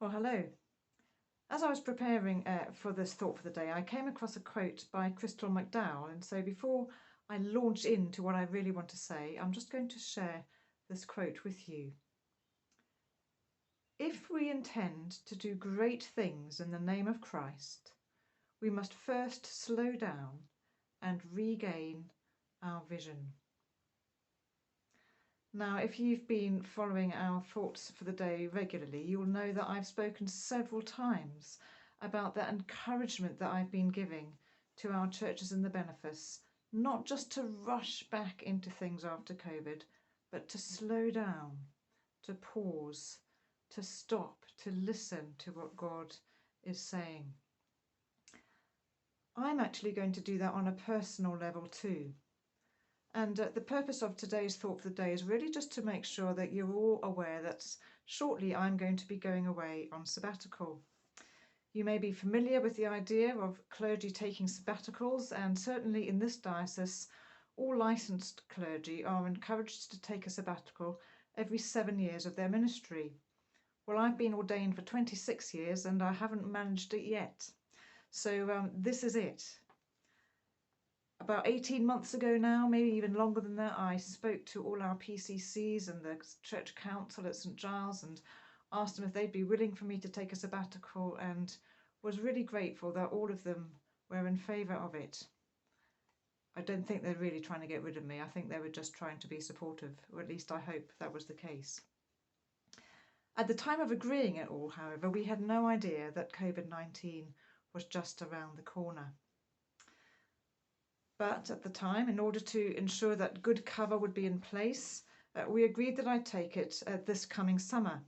Well, hello. As I was preparing for this thought for the day, I came across a quote by Crystal McDowell, and so before I launch into what I really want to say, I'm just going to share this quote with you. If we intend to do great things in the name of Christ, we must first slow down and regain our vision. Now, if you've been following our thoughts for the day regularly, you'll know that I've spoken several times about the encouragement that I've been giving to our churches in the benefice, not just to rush back into things after COVID, but to slow down, to pause, to stop, to listen to what God is saying. I'm actually going to do that on a personal level too. And the purpose of today's Thought for the Day is really just to make sure that you're all aware that shortly I'm going to be going away on sabbatical. You may be familiar with the idea of clergy taking sabbaticals, and certainly in this diocese, all licensed clergy are encouraged to take a sabbatical every 7 years of their ministry. Well, I've been ordained for 26 years and I haven't managed it yet. So this is it. About 18 months ago now, maybe even longer than that, I spoke to all our PCCs and the Church Council at St Giles and asked them if they'd be willing for me to take a sabbatical, and was really grateful that all of them were in favour of it. I don't think they're really trying to get rid of me. I think they were just trying to be supportive, or at least I hope that was the case. At the time of agreeing it all, however, we had no idea that COVID-19 was just around the corner. But at the time, in order to ensure that good cover would be in place, we agreed that I'd take it this coming summer.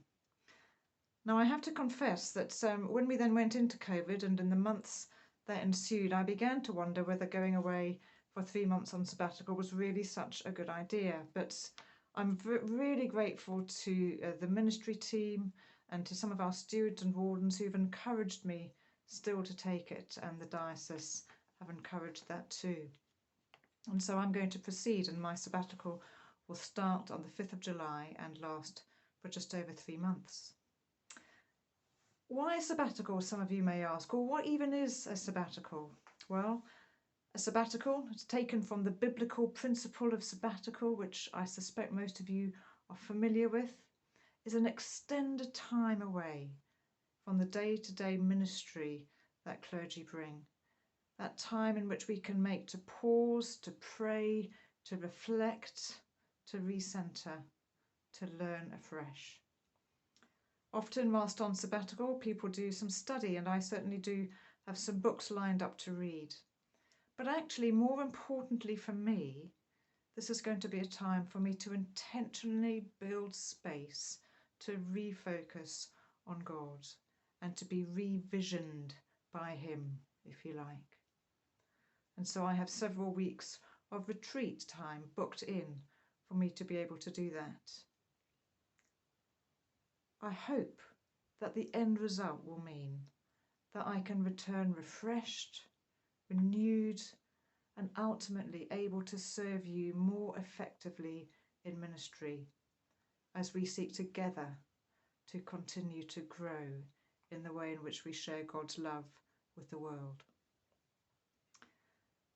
Now, I have to confess that when we then went into COVID and in the months that ensued, I began to wonder whether going away for 3 months on sabbatical was really such a good idea. But I'm really grateful to the ministry team and to some of our stewards and wardens who've encouraged me still to take it, and the diocese have encouraged that too. And so I'm going to proceed, and my sabbatical will start on the 5th of July and last for just over 3 months. Why a sabbatical, some of you may ask, or what even is a sabbatical? Well, a sabbatical is taken from the biblical principle of sabbatical, which I suspect most of you are familiar with, is an extended time away from the day-to-day ministry that clergy bring. That time in which we can make to pause, to pray, to reflect, to recenter, to learn afresh. Often whilst on sabbatical, people do some study, and I certainly do have some books lined up to read. But actually, more importantly for me, this is going to be a time for me to intentionally build space to refocus on God and to be revisioned by Him, if you like. And so I have several weeks of retreat time booked in for me to be able to do that. I hope that the end result will mean that I can return refreshed, renewed, and ultimately able to serve you more effectively in ministry as we seek together to continue to grow in the way in which we share God's love with the world.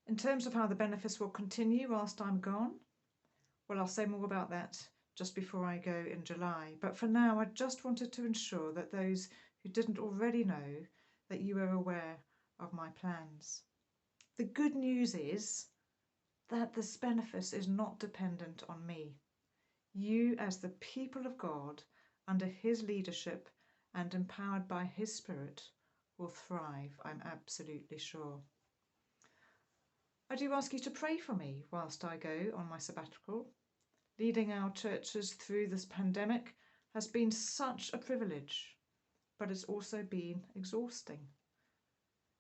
In terms of how the benefice will continue whilst I'm gone, well, I'll say more about that just before I go in July. But for now, I just wanted to ensure that those who didn't already know that you are aware of my plans. The good news is that this benefice is not dependent on me. You, as the people of God, under His leadership and empowered by His Spirit, will thrive, I'm absolutely sure. I do ask you to pray for me whilst I go on my sabbatical. Leading our churches through this pandemic has been such a privilege, but it's also been exhausting.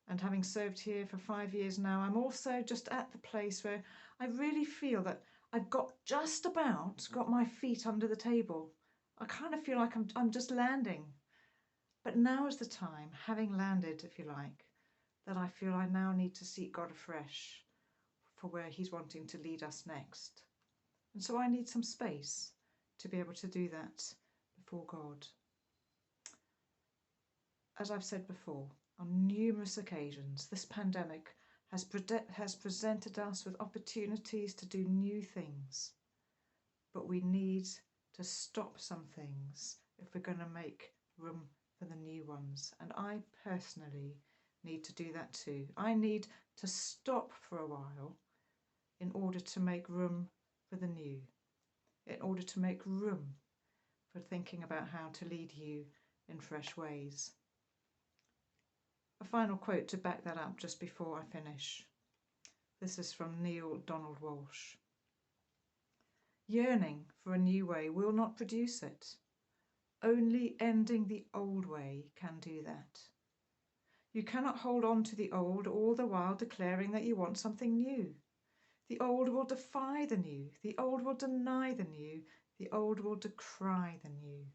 And having served here for 5 years now, I'm also just at the place where I really feel that I've just about got my feet under the table. I kind of feel like I'm just landing. But now is the time, having landed, if you like, that I feel I now need to seek God afresh for where He's wanting to lead us next. And so I need some space to be able to do that before God. as I've said before, on numerous occasions, this pandemic has presented us with opportunities to do new things. But we need to stop some things if we're going to make room for the new ones. And I personally need to do that too. I need to stop for a while in order to make room for the new, in order to make room for thinking about how to lead you in fresh ways. A final quote to back that up just before I finish. This is from Neil Donald Walsh. Yearning for a new way will not produce it. Only ending the old way can do that. You cannot hold on to the old all the while declaring that you want something new. The old will defy the new. The old will deny the new. The old will decry the new.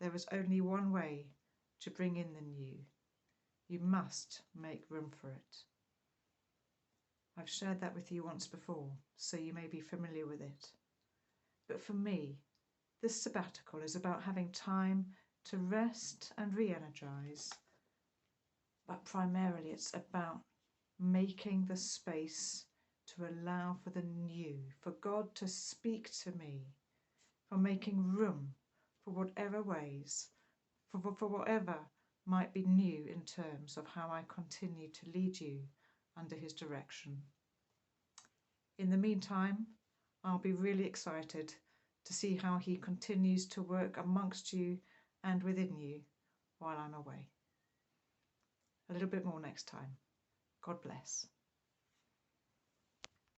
There is only one way to bring in the new. You must make room for it. I've shared that with you once before, so you may be familiar with it. But for me, this sabbatical is about having time to rest and re-energize. But primarily it's about making the space to allow for the new, for God to speak to me, for making room for whatever ways, for whatever might be new in terms of how I continue to lead you under his direction. In the meantime, I'll be really excited to see how he continues to work amongst you and within you while I'm away. A little bit more next time. God bless.